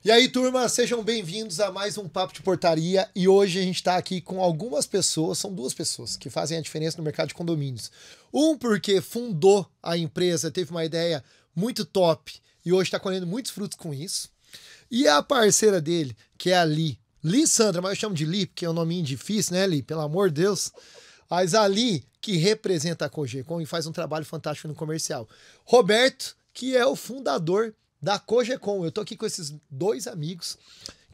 E aí, turma, sejam bem-vindos a mais um Papo de Portaria. E hoje a gente está aqui com algumas pessoas, são duas pessoas que fazem a diferença no mercado de condomínios. Um porque fundou a empresa, teve uma ideia muito top e hoje está colhendo muitos frutos com isso. E a parceira dele, que é a Li. Li Sandra, mas eu chamo de Li porque é um nominho difícil, né, Li? Pelo amor de Deus. Mas a Li, que representa a Cogecom e faz um trabalho fantástico no comercial. Roberto, que é o fundador da Cogecom. Eu tô aqui com esses dois amigos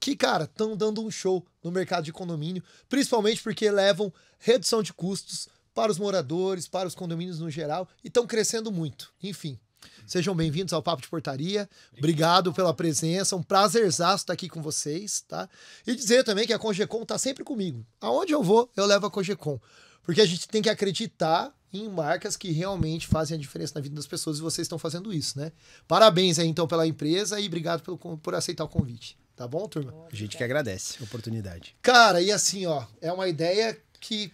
que, cara, estão dando um show no mercado de condomínio, principalmente porque levam redução de custos para os moradores, para os condomínios no geral, e estão crescendo muito. Enfim, sejam bem-vindos ao Papo de Portaria. Obrigado pela presença, um prazerzaço estar aqui com vocês, tá? E dizer também que a Cogecom tá sempre comigo. Aonde eu vou, eu levo a Cogecom. Porque a gente tem que acreditar em marcas que realmente fazem a diferença na vida das pessoas e vocês estão fazendo isso, né? Parabéns aí, então, pela empresa e obrigado por aceitar o convite. Tá bom, turma? A gente que agradece a oportunidade. Cara, e assim, ó, é uma ideia que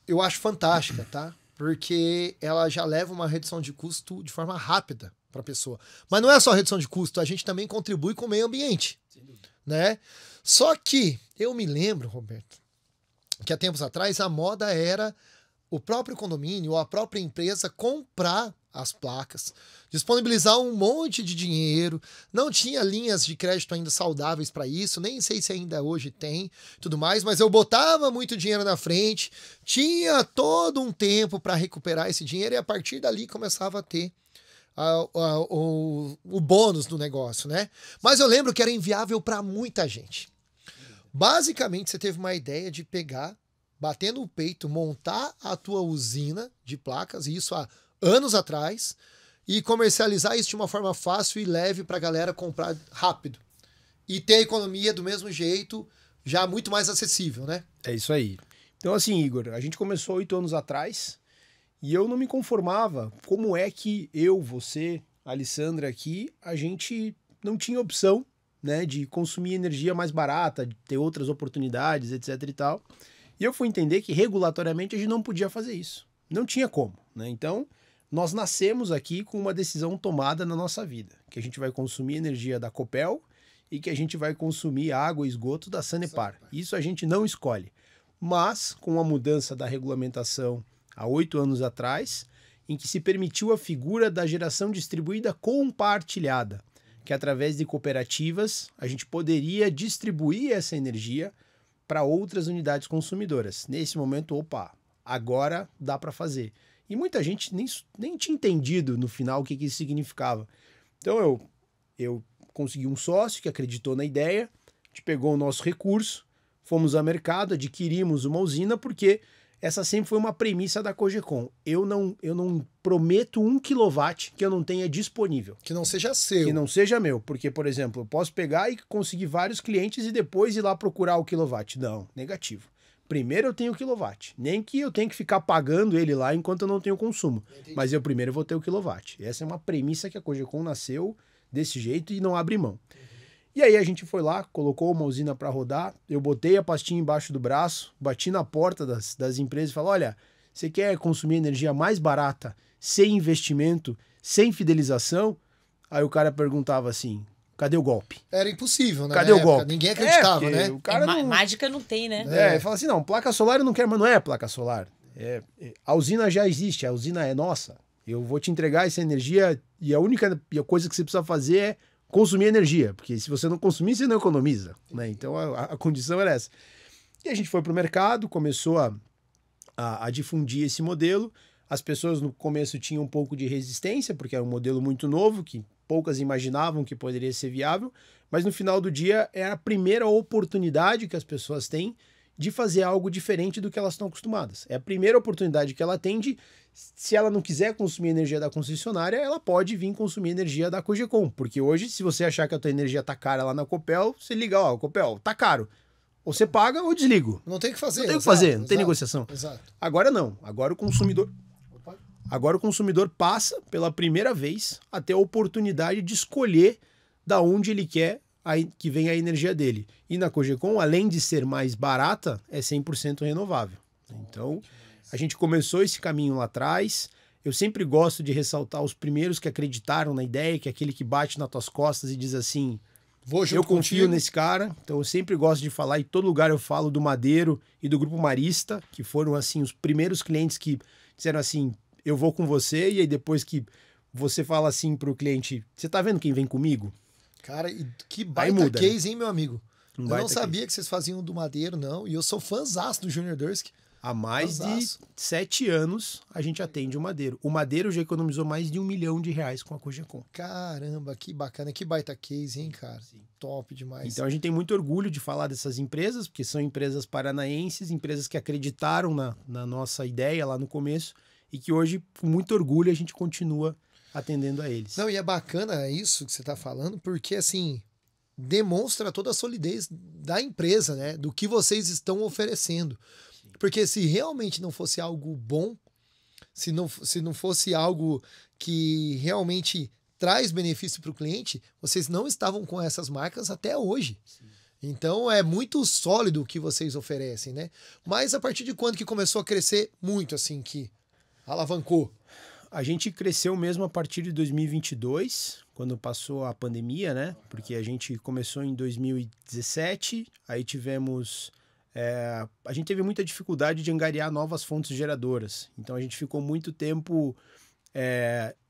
eu acho fantástica, tá? Porque ela já leva uma redução de custo de forma rápida para a pessoa. Mas não é só redução de custo, a gente também contribui com o meio ambiente, né? Só que eu me lembro, Roberto, que há tempos atrás a moda era o próprio condomínio ou a própria empresa comprar as placas, disponibilizar um monte de dinheiro, não tinha linhas de crédito ainda saudáveis para isso, nem sei se ainda hoje tem, tudo mais, mas eu botava muito dinheiro na frente, tinha todo um tempo para recuperar esse dinheiro e a partir dali começava a ter o bônus do negócio, né? Mas eu lembro que era inviável para muita gente. Basicamente, você teve uma ideia de pegar, bater no peito, montar a tua usina de placas, isso há anos atrás, e comercializar isso de uma forma fácil e leve para a galera comprar rápido. E ter a economia do mesmo jeito, já muito mais acessível, né? É isso aí. Então, assim, Igor, a gente começou 8 anos atrás e eu não me conformava. Como é que eu, você, a Alessandra aqui, a gente não tinha opção, né, de consumir energia mais barata, de ter outras oportunidades, etc e tal. E eu fui entender que regulatoriamente a gente não podia fazer isso. Não tinha como, né? Então, nós nascemos aqui com uma decisão tomada na nossa vida, que a gente vai consumir energia da Copel e que a gente vai consumir água e esgoto da Sanepar. Isso a gente não escolhe. Mas, com a mudança da regulamentação há 8 anos atrás, em que se permitiu a figura da geração distribuída compartilhada, que através de cooperativas a gente poderia distribuir essa energia para outras unidades consumidoras. Nesse momento, opa, agora dá para fazer. E muita gente nem tinha entendido no final o que isso significava. Então eu consegui um sócio que acreditou na ideia, a gente pegou o nosso recurso, fomos ao mercado, adquirimos uma usina, porque essa sempre foi uma premissa da Cogecom. Eu não prometo 1 kW que eu não tenha disponível. Que não seja seu. Que não seja meu. Porque, por exemplo, eu posso pegar e conseguir vários clientes e depois ir lá procurar o quilowatt. Não, negativo. Primeiro eu tenho o quilowatt. Nem que eu tenha que ficar pagando ele lá enquanto eu não tenho consumo. Entendi. Mas eu primeiro vou ter o quilowatt. Essa é uma premissa que a Cogecom nasceu desse jeito e não abre mão. E aí a gente foi lá, colocou uma usina para rodar, eu botei a pastinha embaixo do braço, bati na porta das empresas e falei, olha, você quer consumir energia mais barata, sem investimento, sem fidelização? Aí o cara perguntava assim, cadê o golpe? Era impossível, né? Cadê o golpe? Ninguém acreditava, né? O cara não... Mágica não tem, né? Ele fala assim, não, placa solar eu não quero, mas não é placa solar. A usina já existe, a usina é nossa. Eu vou te entregar essa energia e a única coisa que você precisa fazer é consumir energia, porque se você não consumir, você não economiza, né? Então a condição era essa. E a gente foi para o mercado, começou a difundir esse modelo. As pessoas no começo tinham um pouco de resistência, porque era um modelo muito novo, que poucas imaginavam que poderia ser viável, mas no final do dia é a primeira oportunidade que as pessoas têm de fazer algo diferente do que elas estão acostumadas. É a primeira oportunidade que ela tem de, se ela não quiser consumir energia da concessionária, ela pode vir consumir energia da Cogecom, porque hoje, se você achar que a tua energia tá cara lá na Copel, você liga, ó, Copel, tá caro. Ou você paga ou desligo. Não tem o que fazer. Não tem o que fazer, não tem negociação. Exato. Agora não, agora o consumidor passa pela primeira vez a ter a oportunidade de escolher da onde ele quer que venha a energia dele. E na Cogecom, além de ser mais barata, é 100% renovável. Então, a gente começou esse caminho lá atrás. Eu sempre gosto de ressaltar os primeiros que acreditaram na ideia, que é aquele que bate nas tuas costas e diz assim, Vou junto Eu confio contigo. nesse cara, então eu sempre gosto de falar, em todo lugar eu falo do Madeiro e do Grupo Marista, que foram assim os primeiros clientes que disseram assim, eu vou com você, e aí depois que você fala assim pro cliente, você tá vendo quem vem comigo? Cara, e que Aí baita muda, né? case, hein, meu amigo? Um Eu não baita sabia que vocês faziam do Madeiro, não. E eu sou fãzaço do Junior Dursk. Há mais de Fãzaço. 7 anos a gente atende o Madeiro. O Madeiro já economizou mais de R$ 1 milhão com a Cogeco. Caramba, que bacana, que baita case, hein, cara? Top demais. Então a gente tem muito orgulho de falar dessas empresas, porque são empresas paranaenses, empresas que acreditaram na nossa ideia lá no começo e que hoje, com muito orgulho, a gente continua atendendo a eles. Não, e é bacana isso que você tá falando, porque assim, demonstra toda a solidez da empresa, né? Do que vocês estão oferecendo. Porque se realmente não fosse algo bom, se não fosse algo que realmente traz benefício para o cliente, vocês não estavam com essas marcas até hoje. Sim. Então é muito sólido o que vocês oferecem, né? Mas a partir de quando que começou a crescer muito, assim, que alavancou? A gente cresceu mesmo a partir de 2022, quando passou a pandemia, né? Porque a gente começou em 2017, aí tivemos... a gente teve muita dificuldade de angariar novas fontes geradoras. Então a gente ficou muito tempo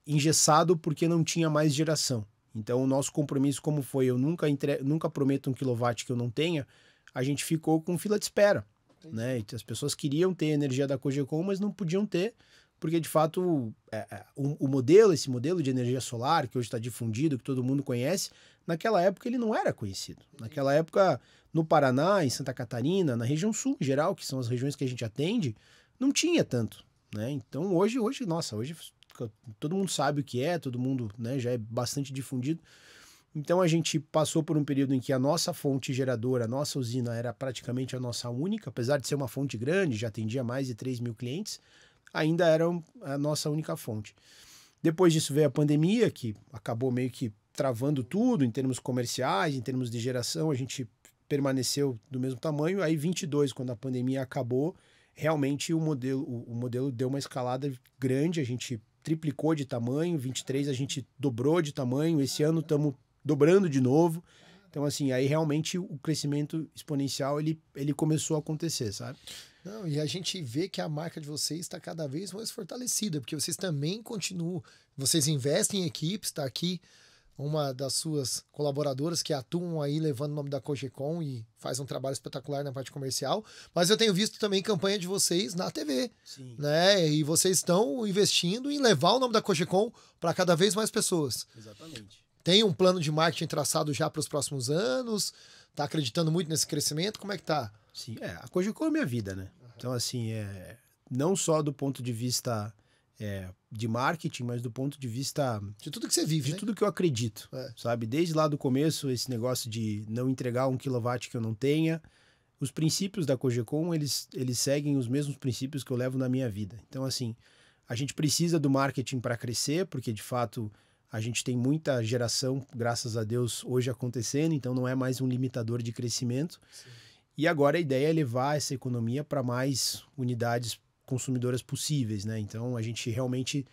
engessado porque não tinha mais geração. Então o nosso compromisso, como foi, eu nunca prometo 1 quilowatt que eu não tenha, a gente ficou com fila de espera. Né? E as pessoas queriam ter energia da Cogeco, mas não podiam ter, porque de fato esse modelo de energia solar, que hoje está difundido, que todo mundo conhece, naquela época ele não era conhecido. Naquela época, no Paraná, em Santa Catarina, na região sul em geral, que são as regiões que a gente atende, não tinha tanto. Né? Então hoje todo mundo sabe o que é, todo mundo, né, já é bastante difundido. Então a gente passou por um período em que a nossa fonte geradora, a nossa usina era praticamente a nossa única, apesar de ser uma fonte grande, já atendia mais de 3 mil clientes, ainda era a nossa única fonte. Depois disso veio a pandemia, que acabou meio que travando tudo em termos comerciais, em termos de geração, a gente permaneceu do mesmo tamanho. Aí 22, quando a pandemia acabou, realmente o modelo deu uma escalada grande, a gente triplicou de tamanho, 23 a gente dobrou de tamanho, esse ano estamos dobrando de novo. Então, assim, aí realmente o crescimento exponencial, ele começou a acontecer, sabe? Não, e a gente vê que a marca de vocês está cada vez mais fortalecida, porque vocês também continuam, vocês investem em equipes, está aqui uma das suas colaboradoras que atuam aí levando o nome da Cogeco e faz um trabalho espetacular na parte comercial, mas eu tenho visto também campanha de vocês na TV, Sim. né? E vocês estão investindo em levar o nome da Cogeco para cada vez mais pessoas. Exatamente. Tem um plano de marketing traçado já para os próximos anos? Tá acreditando muito nesse crescimento? Como é que tá? Sim, a Cogeco é minha vida, né? Então, assim, não só do ponto de vista de marketing, mas do ponto de vista De tudo que você vive, de né? tudo que eu acredito, sabe? Desde lá do começo, esse negócio de não entregar 1 quilowatt que eu não tenha. Os princípios da Cogeco, eles seguem os mesmos princípios que eu levo na minha vida. Então, assim, a gente precisa do marketing para crescer, porque, de fato, a gente tem muita geração, graças a Deus, hoje acontecendo, então não é mais um limitador de crescimento. Sim. E agora a ideia é levar essa economia para mais unidades consumidoras possíveis, né? Então, a gente realmente...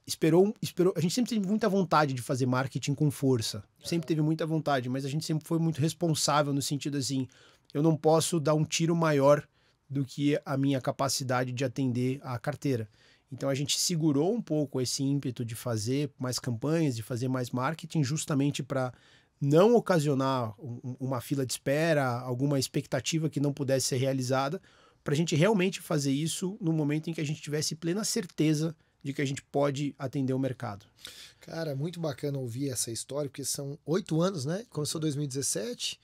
esperou, a gente sempre teve muita vontade de fazer marketing com força, sempre teve muita vontade, mas a gente sempre foi muito responsável no sentido assim, eu não posso dar um tiro maior do que a minha capacidade de atender a carteira. Então a gente segurou um pouco esse ímpeto de fazer mais campanhas, de fazer mais marketing, justamente para não ocasionar uma fila de espera, alguma expectativa que não pudesse ser realizada, para a gente realmente fazer isso no momento em que a gente tivesse plena certeza de que a gente pode atender o mercado. Cara, muito bacana ouvir essa história, porque são 8 anos, né? Começou em 2017,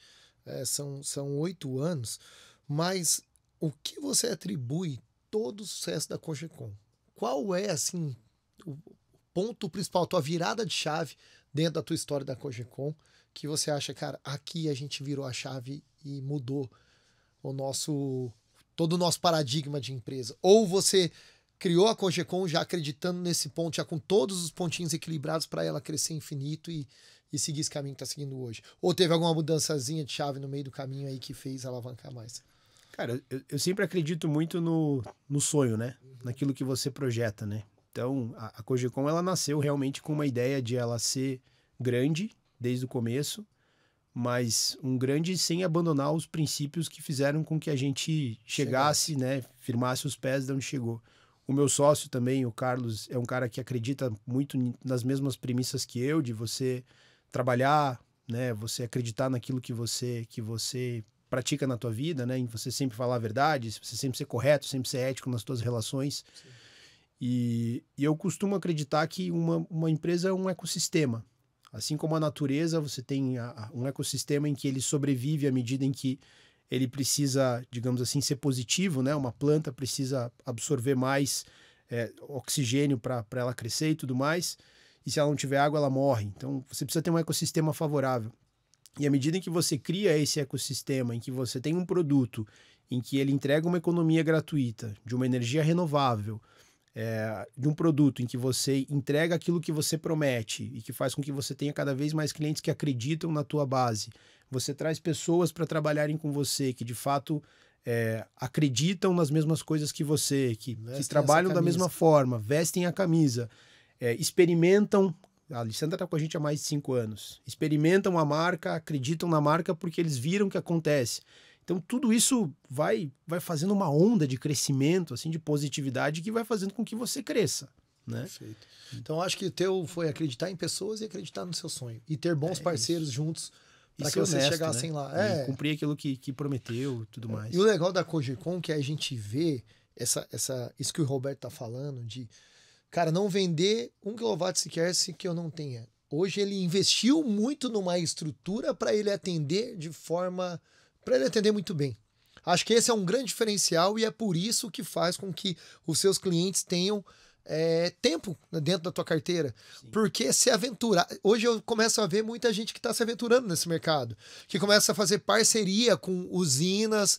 são 8 anos, mas o que você atribui todo o sucesso da Cogeco? Qual é, assim, o ponto principal, a tua virada de chave dentro da tua história da Cogeco, que você acha, cara, aqui a gente virou a chave e mudou todo o nosso paradigma de empresa? Ou você criou a Cogeco já acreditando nesse ponto, já com todos os pontinhos equilibrados para ela crescer infinito e seguir esse caminho que está seguindo hoje? Ou teve alguma mudançazinha de chave no meio do caminho aí que fez alavancar mais? Cara, eu sempre acredito muito no sonho, né? Naquilo que você projeta, né? Então, a Cogeco, ela nasceu realmente com uma ideia de ela ser grande desde o começo, mas um grande sem abandonar os princípios que fizeram com que a gente chegasse, né, firmasse os pés de onde chegou. O meu sócio também, o Carlos, é um cara que acredita muito nas mesmas premissas que eu, de você trabalhar, né, você acreditar naquilo que você pratica na tua vida, né, em você sempre falar a verdade, você sempre ser correto, sempre ser ético nas tuas relações. Sim. E eu costumo acreditar que uma empresa é um ecossistema. Assim como a natureza, você tem um ecossistema em que ele sobrevive à medida em que ele precisa, digamos assim, ser positivo, né? Uma planta precisa absorver mais oxigênio para ela crescer e tudo mais. E se ela não tiver água, ela morre. Então, você precisa ter um ecossistema favorável. E à medida em que você cria esse ecossistema, em que você tem um produto, em que ele entrega uma economia gratuita, de uma energia renovável, de um produto em que você entrega aquilo que você promete e que faz com que você tenha cada vez mais clientes que acreditam na tua base. Você traz pessoas para trabalharem com você que de fato acreditam nas mesmas coisas que você, que trabalham da mesma forma, vestem a camisa, experimentam. A Alessandra está com a gente há mais de 5 anos. Experimentam a marca, acreditam na marca porque eles viram o que acontece. Então, tudo isso vai fazendo uma onda de crescimento, assim, de positividade que vai fazendo com que você cresça, né? Perfeito. Então, acho que o teu foi acreditar em pessoas e acreditar no seu sonho. E ter bons parceiros juntos para que vocês chegassem, né, lá. E cumprir aquilo que prometeu e tudo mais. E o legal da Cogercon que a gente vê isso que o Roberto tá falando, de, cara, não vender 1 kW sequer se que eu não tenha. Hoje ele investiu muito numa estrutura para ele atender para ele atender muito bem. Acho que esse é um grande diferencial e é por isso que faz com que os seus clientes tenham tempo dentro da tua carteira. Sim. Porque se aventurar... Hoje eu começo a ver muita gente que está se aventurando nesse mercado, que começa a fazer parceria com usinas,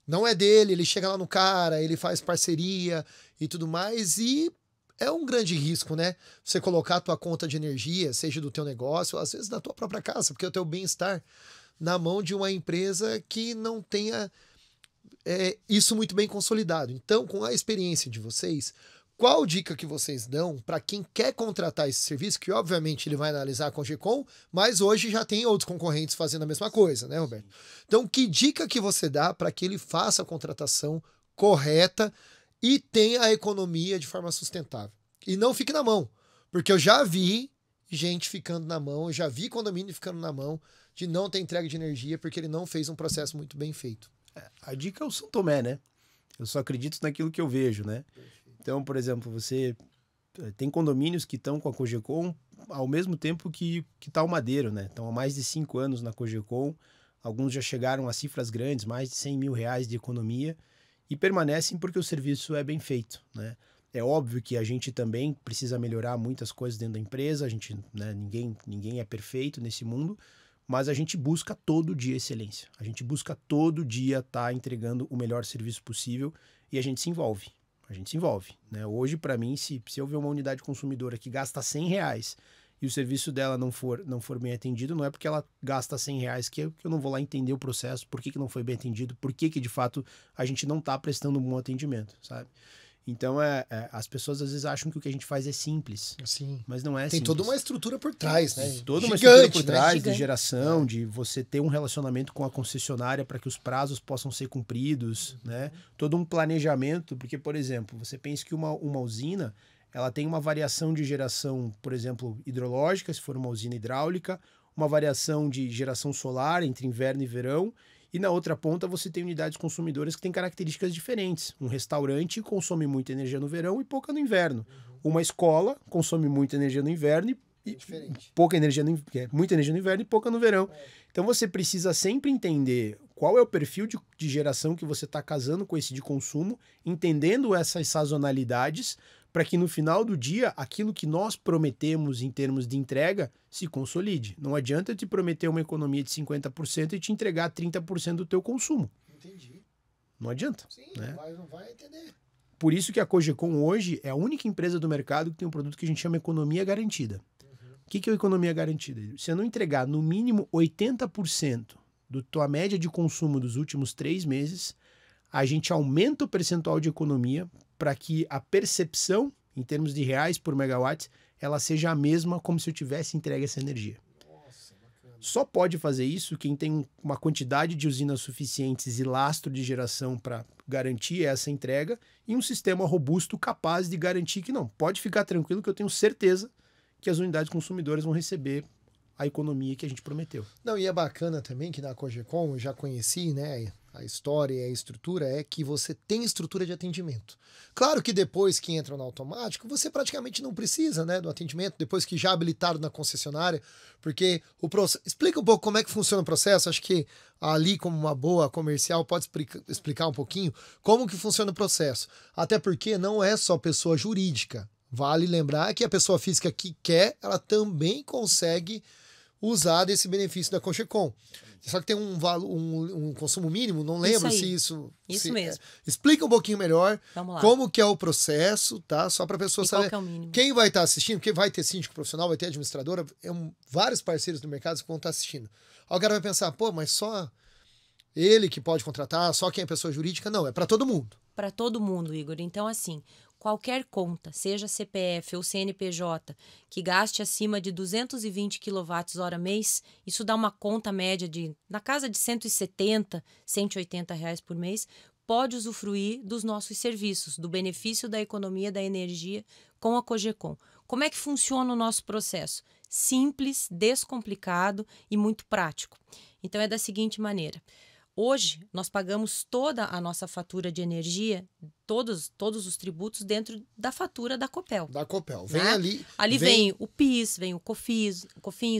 não é dele, ele chega lá no cara, ele faz parceria e tudo mais, e é um grande risco, né? Você colocar a tua conta de energia, seja do teu negócio, ou às vezes da tua própria casa, porque é o teu bem-estar, na mão de uma empresa que não tenha isso muito bem consolidado. Então, com a experiência de vocês, qual dica que vocês dão para quem quer contratar esse serviço, que obviamente ele vai analisar com a Cogercon, mas hoje já tem outros concorrentes fazendo a mesma coisa, né, Roberto? Então, que dica que você dá para que ele faça a contratação correta e tenha a economia de forma sustentável? E não fique na mão, porque eu já vi gente ficando na mão, eu já vi condomínio ficando na mão de não ter entrega de energia porque ele não fez um processo muito bem feito. A dica é o São Tomé, né? Eu só acredito naquilo que eu vejo, né? Então, por exemplo, você tem condomínios que estão com a Cogercon ao mesmo tempo que tá o Madeiro, né? Estão há mais de 5 anos na Cogercon, alguns já chegaram a cifras grandes, mais de 100 mil reais de economia, e permanecem porque o serviço é bem feito, né? É óbvio que a gente também precisa melhorar muitas coisas dentro da empresa, a gente, né, ninguém é perfeito nesse mundo, mas a gente busca todo dia excelência. A gente busca todo dia estar entregando o melhor serviço possível e a gente se envolve. A gente se envolve, né? Hoje, para mim, se eu ver uma unidade consumidora que gasta 100 reais e o serviço dela não for bem atendido, não é porque ela gasta 100 reais que eu não vou lá entender o processo, por que não foi bem atendido, por que de fato a gente não está prestando um bom atendimento, sabe? Então, as pessoas às vezes acham que o que a gente faz é simples. Sim. Mas não é simples. Tem toda uma estrutura por trás, né? Toda uma estrutura por trás, de geração, de você ter um relacionamento com a concessionária para que os prazos possam ser cumpridos, né? Todo um planejamento, porque, por exemplo, você pensa que uma usina, ela tem uma variação de geração, por exemplo, hidrológica, se for uma usina hidráulica, uma variação de geração solar entre inverno e verão, e na outra ponta você tem unidades consumidoras que têm características diferentes. Um restaurante consome muita energia no verão e pouca no inverno. Uma escola consome muita energia no inverno e pouca energia muita energia no inverno e pouca no verão. Então você precisa sempre entender qual é o perfil de geração que você está casando com esse de consumo, entendendo essas sazonalidades, para que no final do dia, aquilo que nós prometemos em termos de entrega se consolide. Não adianta eu te prometer uma economia de 50% e te entregar 30% do teu consumo. Entendi. Não adianta. Sim, né? não vai entender. Por isso que a Cogercon hoje é a única empresa do mercado que tem um produto que a gente chama economia garantida. O que é economia garantida? Se eu não entregar no mínimo 80% da tua média de consumo dos últimos 3 meses, a gente aumenta o percentual de economia para que a percepção, em termos de reais por megawatt, ela seja a mesma como se eu tivesse entregue essa energia. Nossa, bacana. Só pode fazer isso quem tem uma quantidade de usinas suficientes e lastro de geração para garantir essa entrega e um sistema robusto capaz de garantir que não. Pode ficar tranquilo que eu tenho certeza que as unidades consumidoras vão receber a economia que a gente prometeu. Não, e é bacana também que na Cogercom, eu já conheci, né, a história e a estrutura, é que você tem estrutura de atendimento. Claro que depois que entra no automático, você praticamente não precisa, né, do atendimento, depois que já habilitado na concessionária, porque o processo... Explica um pouco como é que funciona o processo, acho que ali, como uma boa comercial, pode explicar um pouquinho como que funciona o processo. Até porque não é só pessoa jurídica. Vale lembrar que a pessoa física que quer, ela também consegue usar desse benefício da Cogercom. Só que tem um consumo mínimo, não lembro se isso... Isso mesmo. Explica um pouquinho melhor Vamos lá. como que é o processo, tá? Só para a pessoa saber. Qual que é o mínimo? Quem vai estar assistindo, porque vai ter síndico profissional, vai ter administradora, vários parceiros do mercado que vão estar assistindo. Aí o cara vai pensar, pô, mas só ele que pode contratar, só quem é pessoa jurídica? Não, é para todo mundo. Para todo mundo, Igor. Então, assim, qualquer conta, seja CPF ou CNPJ, que gaste acima de 220 kWh mês, isso dá uma conta média na casa de 170, 180 reais por mês, pode usufruir dos nossos serviços, do benefício da economia da energia com a Cogercom. Como é que funciona o nosso processo? Simples, descomplicado e muito prático. Então, é da seguinte maneira. Hoje, nós pagamos toda a nossa fatura de energia, todos os tributos dentro da fatura da Copel. Da Copel. Vem né? ali... Ali vem o PIS, vem o COFINS,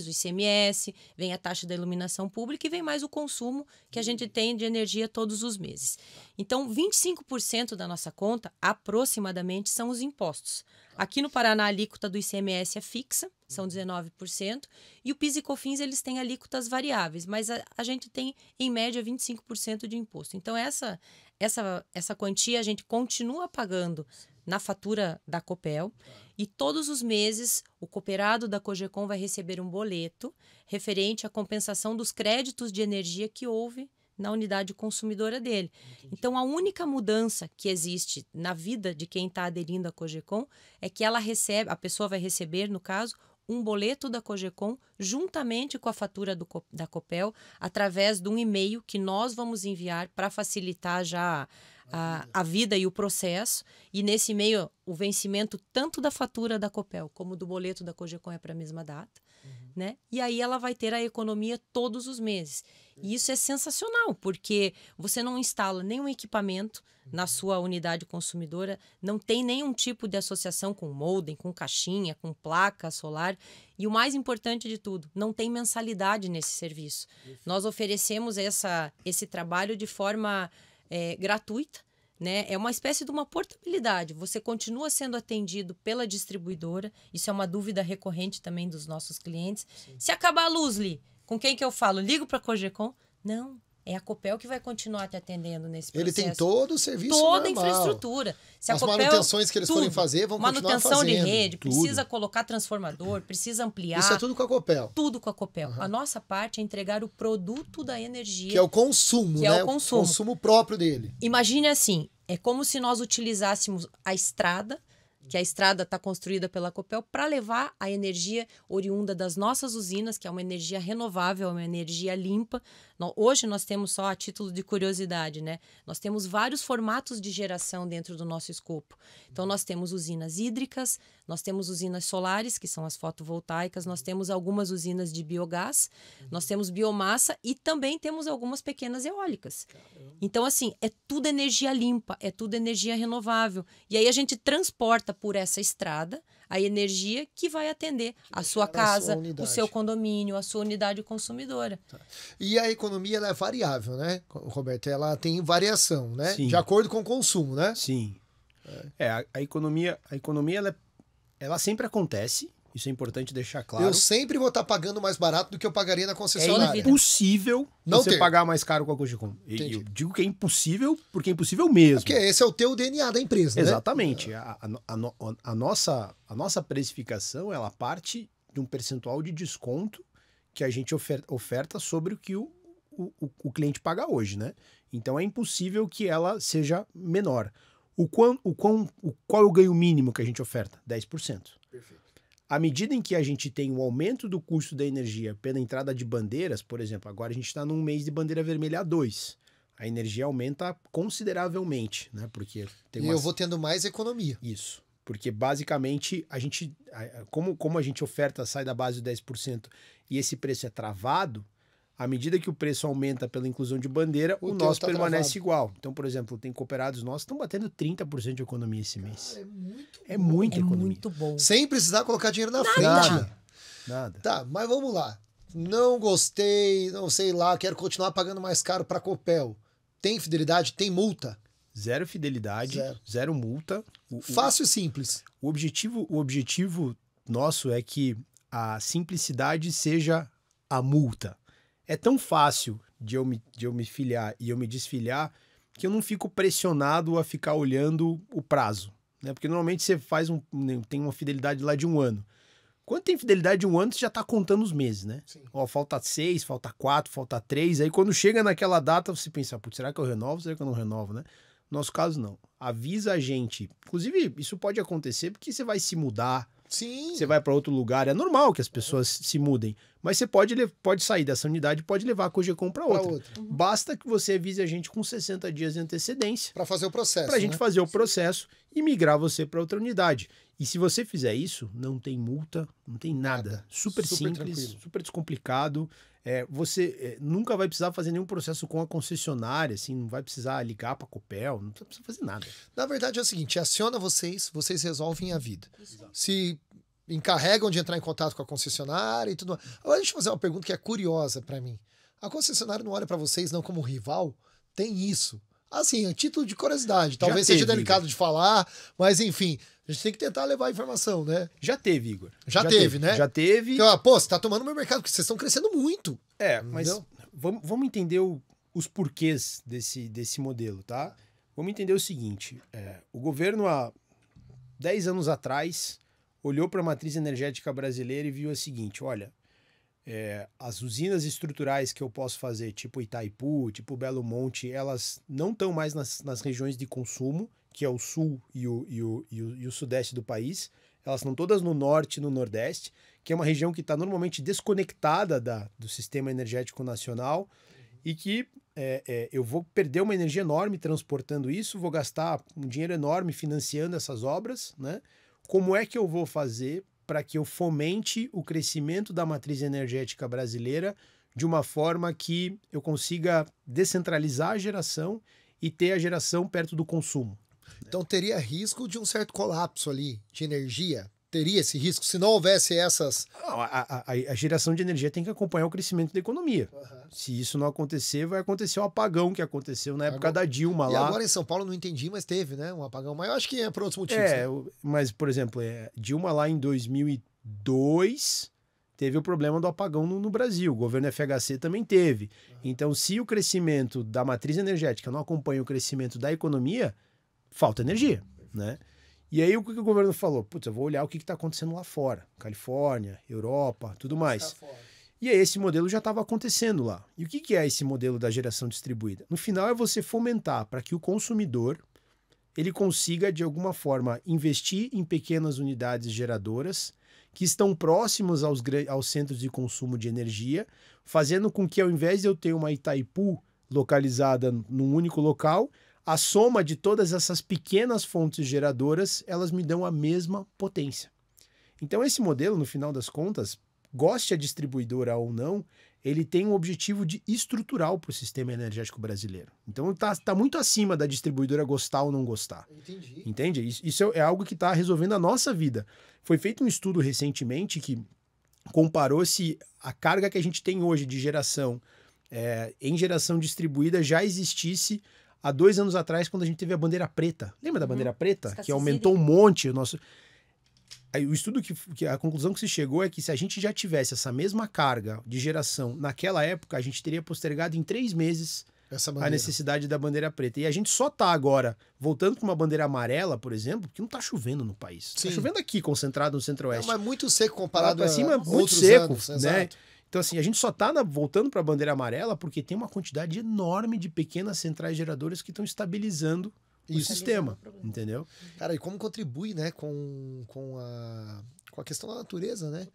o ICMS, vem a taxa da iluminação pública e vem mais o consumo que a gente tem de energia todos os meses. Então, 25% da nossa conta, aproximadamente, são os impostos. Aqui no Paraná, a alíquota do ICMS é fixa, são 19%, e o PIS e COFINS eles têm alíquotas variáveis, mas a gente tem, em média, 25% de imposto. Então, essa quantia a gente continua pagando na fatura da Copel e todos os meses o cooperado da Cogercom vai receber um boleto referente à compensação dos créditos de energia que houve na unidade consumidora dele. Entendi. Então, a única mudança que existe na vida de quem está aderindo à Cogercom é que a pessoa vai receber, no caso, um boleto da Cogercom juntamente com a fatura da Copel através de um e-mail que nós vamos enviar para facilitar já a vida e o processo. E nesse e-mail, o vencimento tanto da fatura da Copel como do boleto da Cogercom é para a mesma data. Né? E aí ela vai ter a economia todos os meses. E isso é sensacional, porque você não instala nenhum equipamento na sua unidade consumidora, não tem nenhum tipo de associação com modem, com caixinha, com placa solar. E o mais importante de tudo, não tem mensalidade nesse serviço. Nós oferecemos esse trabalho de forma gratuita. Né? É uma espécie de uma portabilidade. Você continua sendo atendido pela distribuidora. Isso é uma dúvida recorrente também dos nossos clientes. Sim. Se acabar a luz, Li, com quem que eu falo? Ligo para a Cogercom? Não. É a Copel que vai continuar te atendendo nesse processo. Ele tem todo o serviço toda normal. A infraestrutura. Se as a Copel, manutenções que eles forem fazer vão continuar fazendo. Manutenção de rede, precisa colocar transformador, precisa ampliar. Isso é tudo com a Copel. Tudo com a Copel. A nossa parte é entregar o produto da energia. Que é o consumo, né? É o consumo próprio dele. Imagine assim, é como se nós utilizássemos a estrada, que a estrada está construída pela Copel, para levar a energia oriunda das nossas usinas, que é uma energia renovável, uma energia limpa. Hoje nós temos, só a título de curiosidade, né? Nós temos vários formatos de geração dentro do nosso escopo. Então, nós temos usinas hídricas, nós temos usinas solares, que são as fotovoltaicas, nós temos algumas usinas de biogás, nós temos biomassa e também temos algumas pequenas eólicas. Então, assim, é tudo energia limpa, é tudo energia renovável. E aí a gente transporta por essa estrada a energia que vai atender a sua casa, o seu condomínio, a sua unidade consumidora. Tá. E a economia ela é variável, né, Roberto? Ela tem variação, né? Sim. De acordo com o consumo, né? Sim. A economia ela sempre acontece. Isso é importante deixar claro. Eu sempre vou estar pagando mais barato do que eu pagaria na concessionária. É impossível você pagar mais caro com a Cogercom. Eu digo que é impossível porque é impossível mesmo. Porque esse é o teu DNA da empresa, exatamente. Né? A nossa precificação, ela parte de um percentual de desconto que a gente oferta sobre o que o cliente paga hoje, né? Então é impossível que ela seja menor. Qual é o ganho mínimo que a gente oferta? 10%. Perfeito. À medida em que a gente tem o aumento do custo da energia pela entrada de bandeiras, por exemplo, agora a gente está num mês de bandeira vermelha 2. A energia aumenta consideravelmente, né? Porque tem E eu vou tendo mais economia. Isso. Porque basicamente a gente, como a gente oferta, sai da base do 10% e esse preço é travado, à medida que o preço aumenta pela inclusão de bandeira, o nosso tá permanece travado. igual. Então, por exemplo, tem cooperados nossos que estão batendo 30% de economia esse mês. É muito É muita É economia. muito bom. Sem precisar colocar dinheiro na frente. Nada. Tá, mas vamos lá. Não gostei, não sei lá, quero continuar pagando mais caro para Copel. Tem fidelidade? Tem multa? Zero fidelidade, zero multa. Fácil e simples. O objetivo nosso é que a simplicidade seja a multa. É tão fácil de eu me filiar e eu me desfiliar que eu não fico pressionado a ficar olhando o prazo, né? Porque normalmente você tem uma fidelidade lá de 1 ano. Quando tem fidelidade de 1 ano, você já está contando os meses, né? Sim. Ó, falta 6, falta 4, falta 3. Aí quando chega naquela data, você pensa, putz, será que eu renovo? Será que eu não renovo, né? No nosso caso, não. Avisa a gente. Inclusive, isso pode acontecer porque você vai se mudar, Sim. você vai para outro lugar. É normal que as pessoas se mudem. Mas você pode sair dessa unidade e pode levar a Cogecom para outra. Basta que você avise a gente com 60 dias de antecedência. Para fazer o processo. Para a gente fazer o processo e migrar você para outra unidade. E se você fizer isso, não tem multa, não tem nada. Super simples, tranquilo. super descomplicado. Você nunca vai precisar fazer nenhum processo com a concessionária, assim, não vai precisar ligar para a Copel, não precisa fazer nada. Na verdade é o seguinte, aciona vocês resolvem a vida. Se encarregam de entrar em contato com a concessionária e tudo mais. Agora deixa eu fazer uma pergunta que é curiosa para mim. A concessionária não olha para vocês não como rival? Tem isso. Assim, a título de curiosidade. Talvez seja delicado de falar, mas enfim, a gente tem que tentar levar a informação, né? Já teve, Igor. Já teve, né? Já teve. Porque, pô, você tá tomando meu mercado, porque vocês estão crescendo muito. Mas vamos entender os porquês desse modelo, tá? Vamos entender o seguinte, o governo há 10 anos atrás olhou para a matriz energética brasileira e viu o seguinte, olha, as usinas estruturais que eu posso fazer, tipo Itaipu, tipo Belo Monte, elas não estão mais nas regiões de consumo, que é o sul e o sudeste do país, elas estão todas no norte e no nordeste, que é uma região que está normalmente desconectada do sistema energético nacional e que eu vou perder uma energia enorme transportando isso, vou gastar um dinheiro enorme financiando essas obras, né? Como é que eu vou fazer para que eu fomente o crescimento da matriz energética brasileira de uma forma que eu consiga descentralizar a geração e ter a geração perto do consumo? Então teria risco de um certo colapso ali de energia? Teria esse risco se não houvesse essas... A geração de energia tem que acompanhar o crescimento da economia. Se isso não acontecer, vai acontecer o apagão que aconteu na época da Dilma lá. E agora em São Paulo não entendi, mas teve, né? Um apagão. Mas eu acho que é por outros motivos. Né? Mas, por exemplo, Dilma lá em 2002 teve o problema do apagão no Brasil. O governo FHC também teve. Então, se o crescimento da matriz energética não acompanha o crescimento da economia, falta energia, né? E aí o que o governo falou? Putz, eu vou olhar o que está acontecendo lá fora. Califórnia, Europa, tudo mais. E aí esse modelo já estava acontecendo lá. E o que é esse modelo da geração distribuída? No final é você fomentar para que o consumidor ele consiga, de alguma forma, investir em pequenas unidades geradoras que estão próximos aos centros de consumo de energia, fazendo com que, ao invés de eu ter uma Itaipu localizada num único local, a soma de todas essas pequenas fontes geradoras, elas me dão a mesma potência. Então esse modelo, no final das contas, goste a distribuidora ou não, ele tem um objetivo de estrutural para o sistema energético brasileiro. Então está muito acima da distribuidora gostar ou não gostar. Entendi. Entende? Isso é algo que está resolvendo a nossa vida. Foi feito um estudo recentemente que comparou-se a carga que a gente tem hoje de geração em geração distribuída já existisse há 2 anos atrás, quando a gente teve a bandeira preta. Lembra da bandeira preta? Que aumentou um monte o nosso... Aí, o estudo a conclusão que se chegou é que se a gente já tivesse essa mesma carga de geração naquela época, a gente teria postergado em 3 meses a necessidade da bandeira preta. E a gente só está agora voltando para uma bandeira amarela, por exemplo, porque não está chovendo no país. Está chovendo aqui, concentrado no centro-oeste. Mas muito seco comparado a cima, muito seco, anos, né? Exato. Então, assim, a gente só está voltando para a bandeira amarela porque tem uma quantidade enorme de pequenas centrais geradoras que estão estabilizando o sistema, entendeu? Cara, e como contribui, né, com com a questão da natureza, né?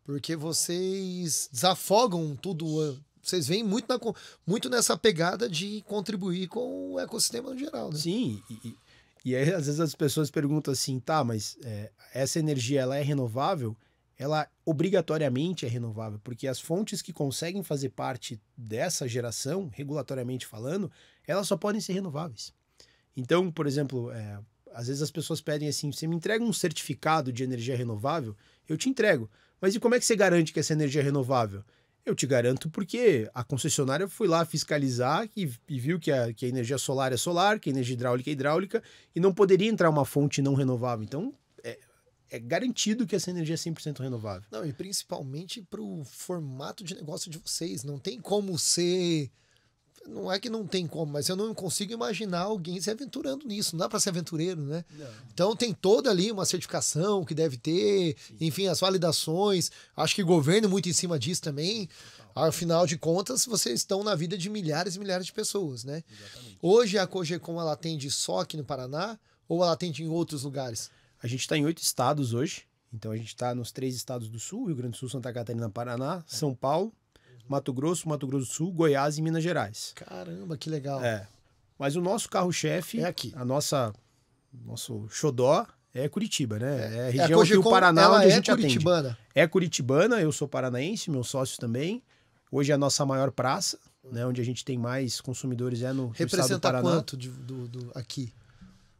Porque vocês desafogam tudo. Vocês vêm muito nessa pegada de contribuir com o ecossistema no geral, né? Sim, e aí às vezes as pessoas perguntam assim, tá, mas essa energia ela é renovável? Ela obrigatoriamente é renovável, porque as fontes que conseguem fazer parte dessa geração, regulatoriamente falando, elas só podem ser renováveis. Então, por exemplo, às vezes as pessoas pedem assim, você me entrega um certificado de energia renovável? Eu te entrego. Mas e como é que você garante que essa energia é renovável? Eu te garanto porque a concessionária foi lá fiscalizar e viu que a energia solar é solar, que a energia hidráulica é hidráulica, e não poderia entrar uma fonte não renovável. Então, é garantido que essa energia é 100% renovável. Não, e principalmente para o formato de negócio de vocês. Não tem como ser... Não é que não tem como, mas eu não consigo imaginar alguém se aventurando nisso. Não dá para ser aventureiro, né? Não. Então tem toda ali uma certificação que deve ter, enfim, as validações. Acho que o governo muito em cima disso também. Afinal de contas, vocês estão na vida de milhares e milhares de pessoas, né? Exatamente. Hoje a Cogeco, ela atende só aqui no Paraná ou ela atende em outros lugares? A gente está em 8 estados hoje. Então a gente está nos 3 estados do Sul, Rio Grande do Sul, Santa Catarina, Paraná, São Paulo, Mato Grosso do Sul, Goiás e Minas Gerais. Caramba, que legal. Mas o nosso carro-chefe, É aqui. Nosso xodó é Curitiba, né? É a A região aqui Cogeco, do Paraná ela onde a é gente curitibana. atende. É curitibana, eu sou paranaense, meus sócios também. Hoje é a nossa maior praça, né? Onde a gente tem mais consumidores no estado do Representa Paraná. quanto aqui?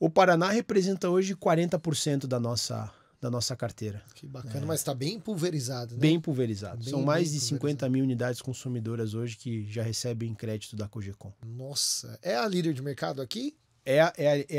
O Paraná representa hoje 40% da nossa carteira. Que bacana, mas está bem pulverizado, né? Bem pulverizado. Bem, São mais bem de 50 mil unidades consumidoras hoje que já recebem crédito da Cogeco. Nossa, é a líder de mercado aqui? É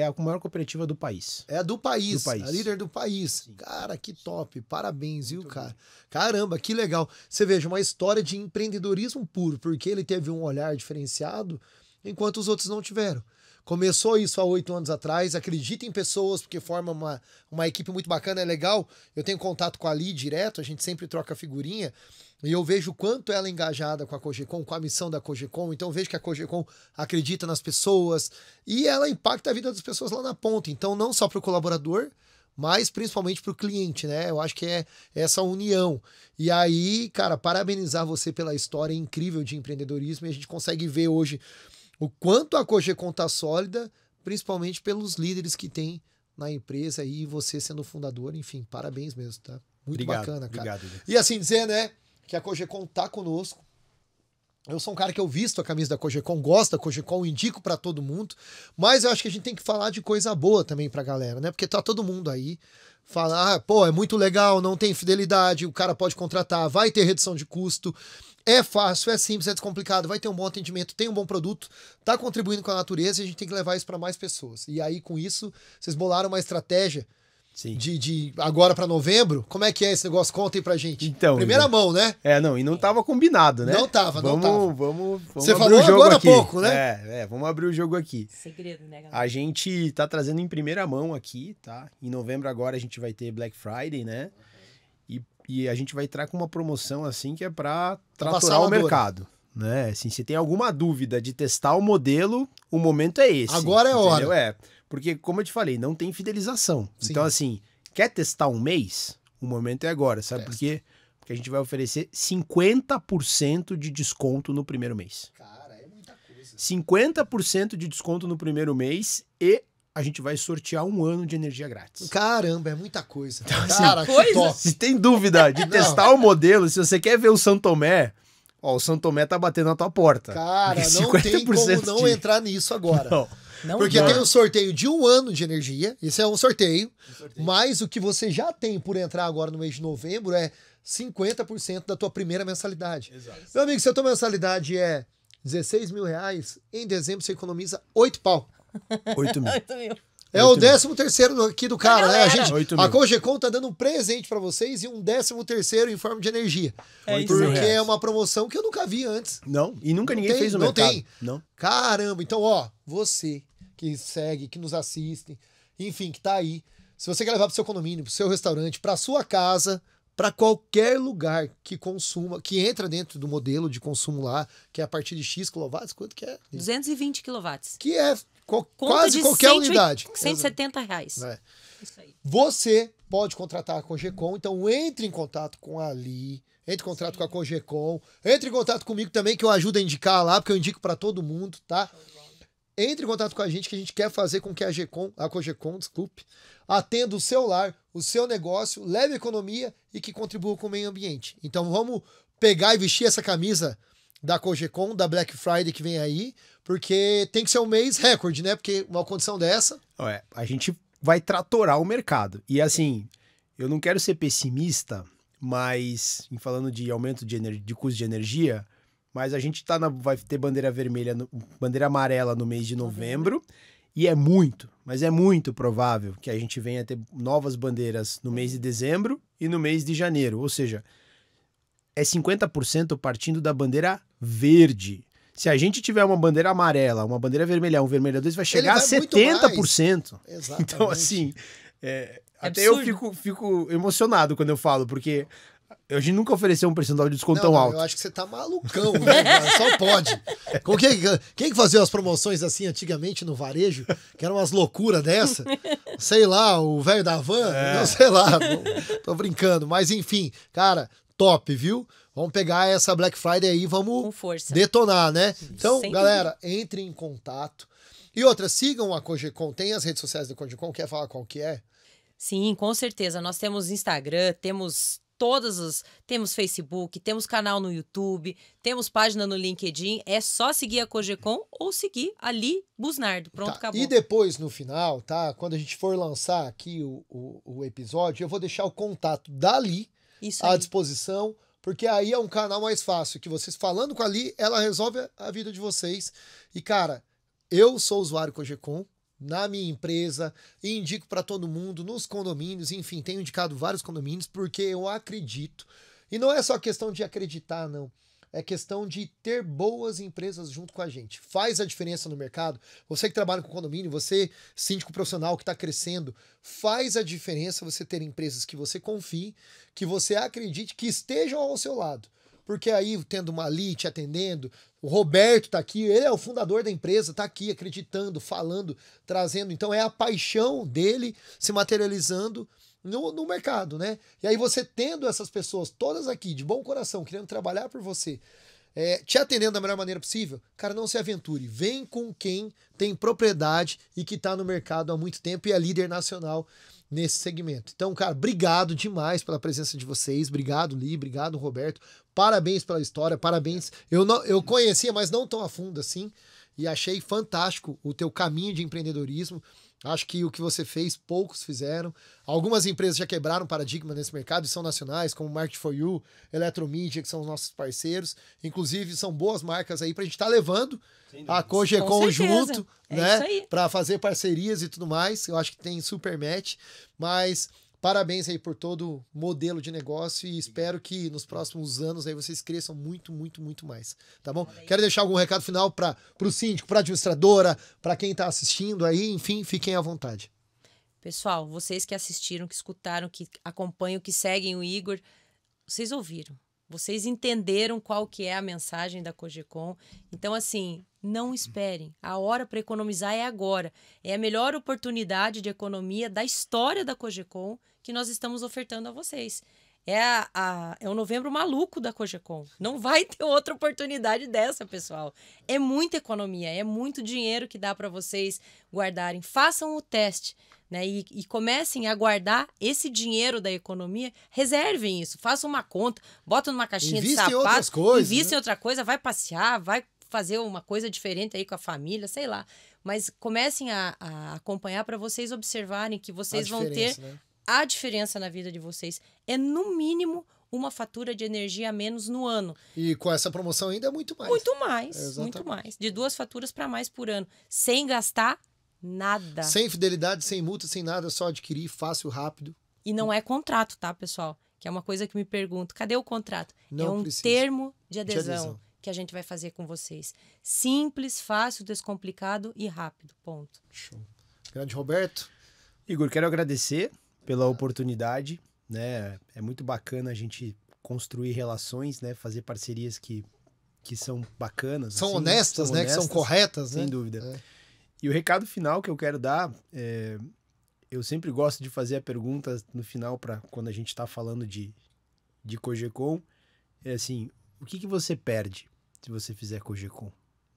a maior cooperativa do país. É a do país, Do país. a líder do país. Sim. Cara, que top, parabéns, viu, cara? Caramba, que legal. Você veja, uma história de empreendedorismo puro, porque ele teve um olhar diferenciado, enquanto os outros não tiveram. Começou isso há 8 anos atrás, acredita em pessoas, porque forma uma equipe muito bacana, é legal. Eu tenho contato com a Ali direto, a gente sempre troca figurinha, e eu vejo o quanto ela é engajada com a Cogeco, com a missão da Cogeco, então eu vejo que a Cogeco acredita nas pessoas, e ela impacta a vida das pessoas lá na ponta, então não só para o colaborador, mas principalmente para o cliente, né? Eu acho que é essa união. E aí, cara, parabenizar você pela história incrível de empreendedorismo, e a gente consegue ver hoje o quanto a Cogeco está sólida, principalmente pelos líderes que tem na empresa e você sendo fundador, enfim, parabéns mesmo, tá? Muito Obrigado, bacana, cara. obrigado. E assim dizer, né, que a Cogeco tá conosco. Eu sou um cara que eu visto a camisa da Cogeco, gosto da Cogeco, indico para todo mundo, mas eu acho que a gente tem que falar de coisa boa também pra galera, né? Porque tá todo mundo aí falar, pô, é muito legal, não tem fidelidade, o cara pode contratar, vai ter redução de custo. É fácil, é simples, é descomplicado, vai ter um bom atendimento, tem um bom produto, tá contribuindo com a natureza e a gente tem que levar isso para mais pessoas. E aí, com isso, vocês bolaram uma estratégia Sim. de agora para novembro. Como é que é esse negócio? Contem pra gente. Então, Primeira Igor. mão, né? Não, e não tava combinado, né? Não tava. Vamos Você abrir falou o jogo agora há aqui. pouco, né? Vamos abrir o jogo aqui. Segredo, né, galera? A gente tá trazendo em primeira mão aqui, tá? Em novembro agora a gente vai ter Black Friday, né? E a gente vai entrar com uma promoção assim que é para tratorar o Avassaladora. mercado, né? Assim, se tem alguma dúvida de testar o modelo, o momento é esse. Agora é a hora. Entendeu? Porque como eu te falei, não tem fidelização. Sim. Então assim, quer testar um mês? O momento é agora, sabe por Testa. quê? Porque a gente vai oferecer 50% de desconto no primeiro mês. Cara, é muita coisa. 50% de desconto no primeiro mês e a gente vai sortear 1 ano de energia grátis. Caramba, é muita coisa. assim, Cara, que coisa. top. Se tem dúvida de testar o modelo, se você quer ver o São Tomé, o São Tomé tá batendo na tua porta. Cara, Porque não tem como 50% não entrar nisso agora. Não. Não Porque dá. tem um sorteio de 1 ano de energia, isso é um sorteio, mas o que você já tem por entrar agora no mês de novembro é 50% da tua primeira mensalidade. Exato. Meu amigo, se a tua mensalidade é 16 mil reais, em dezembro você economiza 8 pau. 8 mil. É o 13º aqui do cara, né? A gente, 8 a mil. Cogeco tá dando um presente pra vocês e um 13º em forma de energia. É isso Porque aí. é uma promoção que eu nunca vi antes. Não, e nunca Não ninguém tem, fez no não mercado. tem. Não. Caramba, então, ó, você que segue, que nos assiste, enfim, que tá aí, se você quer levar pro seu condomínio, pro seu restaurante, pra sua casa, pra qualquer lugar que consuma, que entra dentro do modelo de consumo lá, que é a partir de X kW, quanto que é? 220 quilowatts. Que é Conta quase de qualquer unidade. 170 reais. É. Isso aí. Você pode contratar a Cogecon. Então entre em contato com a Ali, entre em contato com a Cogecon, entre em contato comigo também, que eu ajudo a indicar lá, porque eu indico para todo mundo, tá? Entre em contato com a gente, que a gente quer fazer com que a Cogecon, atenda o seu lar, o seu negócio, leve economia e que contribua com o meio ambiente. Então vamos pegar e vestir essa camisa da Cogecon, da Black Friday que vem aí, porque tem que ser um mês recorde, né? Porque uma condição dessa... A gente vai tratorar o mercado. E assim, eu não quero ser pessimista, mas, em falando de aumento de custo de energia, mas a gente vai ter bandeira bandeira amarela no mês de novembro, e mas é muito provável que a gente venha ter novas bandeiras no mês de dezembro e no mês de janeiro. Ou seja, é 50% partindo da bandeira verde. Se a gente tiver uma bandeira amarela, uma bandeira vermelha, um vermelho 2, vai chegar a 70%. Exatamente. Então, assim, até eu fico emocionado quando eu falo, porque a gente nunca ofereceu um percentual de desconto tão alto. Eu acho que você tá malucão, né, cara? Só pode. Quem que fazia as promoções assim antigamente no varejo, que eram umas loucuras dessa? Sei lá, o velho da van? Não sei lá, tô brincando. Mas enfim, cara, top, viu? Vamos pegar essa Black Friday aí e vamos detonar, né? Então, galera, entre em contato. E outra, sigam a Cogecon. Tem as redes sociais da Cogecon? Quer falar qual que é? Sim, com certeza. Nós temos Instagram, temos temos Facebook, temos canal no YouTube, temos página no LinkedIn. É só seguir a Cogecon ou seguir Ali Busnardo. Pronto, acabou. E depois, no final, tá? Quando a gente for lançar aqui o episódio, eu vou deixar o contato da Ali à disposição, porque aí é um canal mais fácil, que vocês falando com a Ali, ela resolve a vida de vocês. E, cara, eu sou usuário Cogecon na minha empresa, e indico para todo mundo, nos condomínios, enfim, tenho indicado vários condomínios, porque eu acredito, e não é só questão de acreditar, não, é questão de ter boas empresas junto com a gente. Faz a diferença no mercado. Você que trabalha com condomínio, você, síndico profissional que está crescendo, faz a diferença você ter empresas que você confie, que você acredite, que estejam ao seu lado. Porque aí, tendo uma Ali te atendendo, o Roberto tá aqui, ele é o fundador da empresa, tá aqui acreditando, falando, trazendo. Então é a paixão dele se materializando no mercado, né? E aí você tendo essas pessoas todas aqui, de bom coração, querendo trabalhar por você, te atendendo da melhor maneira possível, cara, não se aventure. Vem com quem tem propriedade e que tá no mercado há muito tempo e é líder nacional nesse segmento. Então, cara, obrigado demais pela presença de vocês. Obrigado, Li. Obrigado, Roberto. Parabéns pela história. Parabéns. Eu conhecia, mas não tão a fundo assim. E achei fantástico o teu caminho de empreendedorismo. Acho que o que você fez, poucos fizeram. Algumas empresas já quebraram paradigma nesse mercado e são nacionais, como Market for You, Eletromídia, que são os nossos parceiros. Inclusive, são boas marcas aí pra gente estar levando a Cogecon junto, né? Para fazer parcerias e tudo mais. Eu acho que tem super match. Mas parabéns aí por todo o modelo de negócio e espero que nos próximos anos aí vocês cresçam muito, muito, muito mais. Tá bom? Quero deixar algum recado final para o síndico, para a administradora, para quem está assistindo aí, enfim, fiquem à vontade. Pessoal, vocês que assistiram, que escutaram, que acompanham, que seguem o Igor, vocês ouviram. Vocês entenderam qual que é a mensagem da Cogecon. Então, assim, não esperem. A hora para economizar é agora. É a melhor oportunidade de economia da história da Cogecon que nós estamos ofertando a vocês. É o novembro maluco da Cogecon. Não vai ter outra oportunidade dessa, pessoal. É muita economia, é muito dinheiro que dá para vocês guardarem. Façam o teste, né? E comecem a guardar esse dinheiro da economia. Reservem isso, façam uma conta, botam numa caixinha de sapato, em outras coisas, invista em outra coisa, vai passear, vai fazer uma coisa diferente aí com a família, sei lá. Mas comecem a acompanhar para vocês observarem que vocês vão ter... né? A diferença na vida de vocês é, no mínimo, uma fatura de energia a menos no ano. E com essa promoção ainda é muito mais. Muito mais, muito mais. De 2 faturas para mais por ano. Sem gastar nada. Sem fidelidade, sem multa, sem nada, só adquirir, fácil, rápido. E não é contrato, tá, pessoal? Que é uma coisa que me pergunto. Cadê o contrato? Não é um precisa. termo de adesão que a gente vai fazer com vocês. Simples, fácil, descomplicado e rápido. Ponto. Show. Grande Roberto. Igor, quero agradecer pela oportunidade, né? É muito bacana a gente construir relações, né? Fazer parcerias que são bacanas. São assim, honestas, né? Que são corretas, né? Sem dúvida. E o recado final que eu quero dar é... eu sempre gosto de fazer a pergunta no final, para quando a gente está falando de Cogeco, é assim, o que você perde se você fizer Cogeco?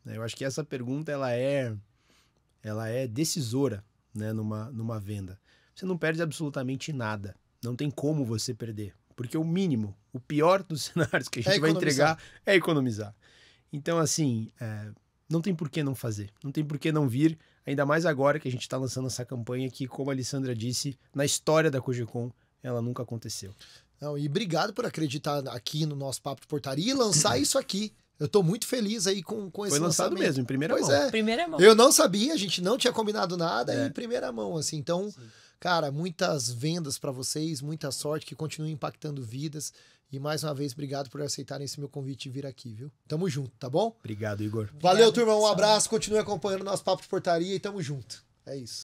Eu acho que essa pergunta ela é decisora, né, numa venda. Você não perde absolutamente nada, não tem como você perder, porque o mínimo, o pior dos cenários que a gente vai entregar é economizar. Então, assim, não tem por que não fazer, não tem por que não vir, ainda mais agora que a gente está lançando essa campanha que, como a Alessandra disse, na história da Cogeco, ela nunca aconteceu. Não, e obrigado por acreditar aqui no nosso Papo de Portaria e lançar isso aqui. Eu tô muito feliz aí com esse lançamento. Foi lançado mesmo, em primeira mão. Pois é. Primeira mão. Eu não sabia, a gente não tinha combinado nada em primeira mão, assim. Então, Sim. cara, muitas vendas para vocês, muita sorte, que continue impactando vidas. E mais uma vez, obrigado por aceitarem esse meu convite e vir aqui, viu? Tamo junto, tá bom? Obrigado, Igor. Valeu, Obrigado, turma. Um pessoal. abraço. Continue acompanhando nosso Papo de Portaria e tamo junto. É isso.